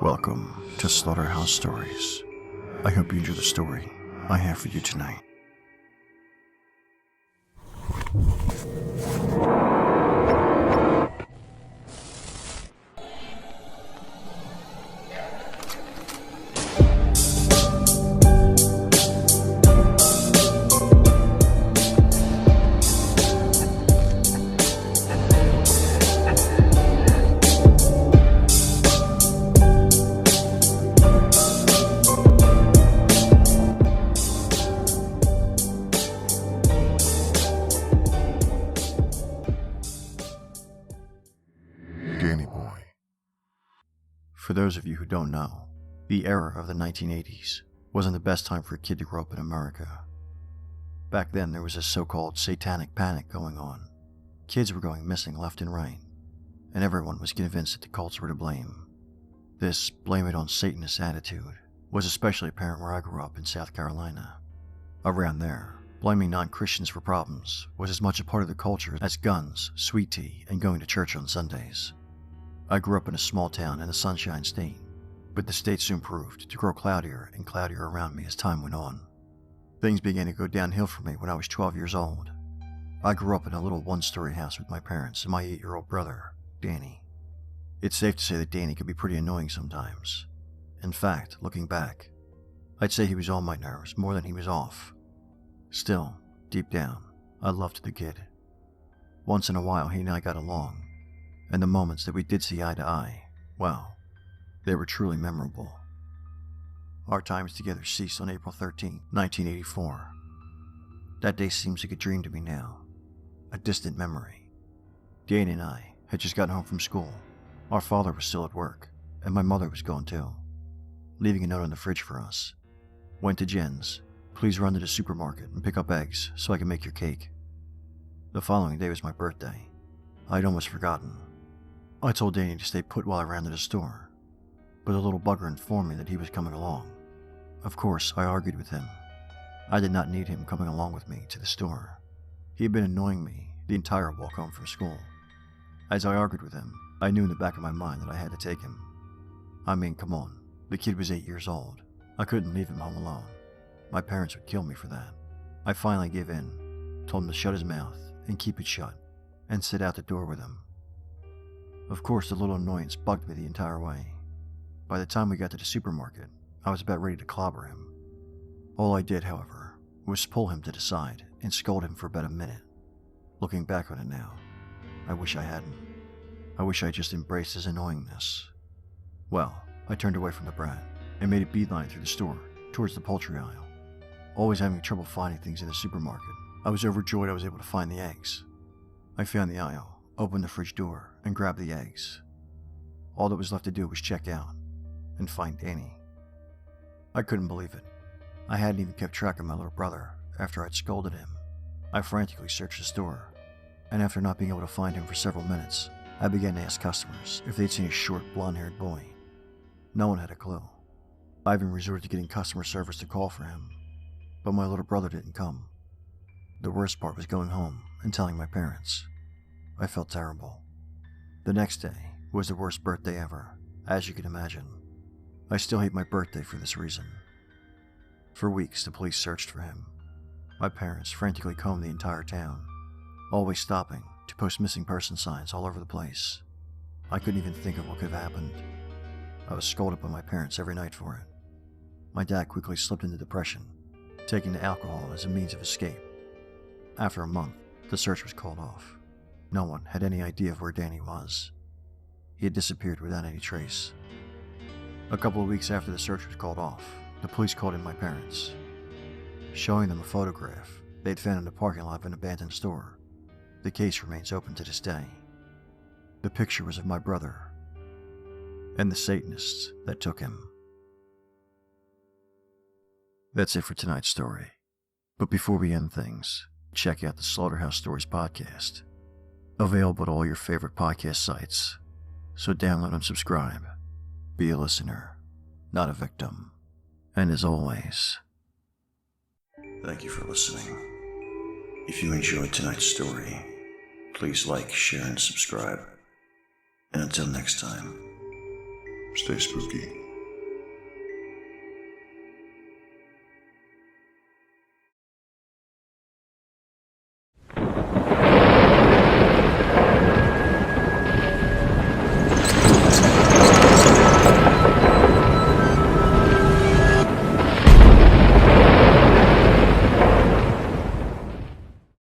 Welcome to Slaughterhouse Stories. I hope you enjoy the story I have for you tonight. For those of you who don't know, the era of the 1980s wasn't the best time for a kid to grow up in America. Back then, there was a so-called satanic panic going on. Kids were going missing left and right, and everyone was convinced that the cults were to blame. This blame it on Satanist attitude was especially apparent where I grew up in South Carolina. Around there, blaming non-Christians for problems was as much a part of the culture as guns, sweet tea, and going to church on Sundays. I grew up in a small town in the Sunshine State, but the state soon proved to grow cloudier and cloudier around me as time went on. Things began to go downhill for me when I was 12 years old. I grew up in a little one-story house with my parents and my 8-year-old brother, Danny. It's safe to say that Danny could be pretty annoying sometimes. In fact, looking back, I'd say he was on my nerves more than he was off. Still, deep down, I loved the kid. Once in a while, he and I got along, and the moments that we did see eye to eye, well, they were truly memorable. Our times together ceased on April 13, 1984. That day seems like a dream to me now, a distant memory. Danny and I had just gotten home from school. Our father was still at work, and my mother was gone too, leaving a note on the fridge for us. Went to Jen's. Please run to the supermarket and pick up eggs so I can make your cake. The following day was my birthday. I'd almost forgotten. I told Danny to stay put while I ran to the store, but the little bugger informed me that he was coming along. Of course, I argued with him. I did not need him coming along with me to the store. He had been annoying me the entire walk home from school. As I argued with him, I knew in the back of my mind that I had to take him. I mean, come on, the kid was 8 years old. I couldn't leave him home alone. My parents would kill me for that. I finally gave in, told him to shut his mouth and keep it shut, and sit out the door with him. Of course, the little annoyance bugged me the entire way. By the time we got to the supermarket, I was about ready to clobber him. All I did, however, was pull him to the side and scold him for about a minute. Looking back on it now, I wish I hadn't. I wish I just embraced his annoyingness. Well, I turned away from the brat and made a beeline through the store towards the poultry aisle. Always having trouble finding things in the supermarket, I was overjoyed I was able to find the eggs. I found the aisle, opened the fridge door, and grabbed the eggs. All that was left to do was check out and find Danny. I couldn't believe it. I hadn't even kept track of my little brother after I'd scolded him. I frantically searched the store, and after not being able to find him for several minutes, I began to ask customers if they'd seen a short, blonde-haired boy. No one had a clue. I even resorted to getting customer service to call for him, but my little brother didn't come. The worst part was going home and telling my parents. I felt terrible. The next day was the worst birthday ever, as you can imagine. I still hate my birthday for this reason. For weeks, the police searched for him. My parents frantically combed the entire town, always stopping to post missing person signs all over the place. I couldn't even think of what could have happened. I was scolded by my parents every night for it. My dad quickly slipped into depression, taking to alcohol as a means of escape. After a month, the search was called off. No one had any idea of where Danny was. He had disappeared without any trace. A couple of weeks after the search was called off, the police called in my parents, showing them a photograph they'd found in the parking lot of an abandoned store. The case remains open to this day. The picture was of my brother and the Satanists that took him. That's it for tonight's story. But before we end things, check out the Slaughterhouse Stories podcast. Available at all your favorite podcast sites. So download and subscribe. Be a listener, not a victim. And as always, thank you for listening. If you enjoyed tonight's story, please like, share, and subscribe. And until next time, stay spooky.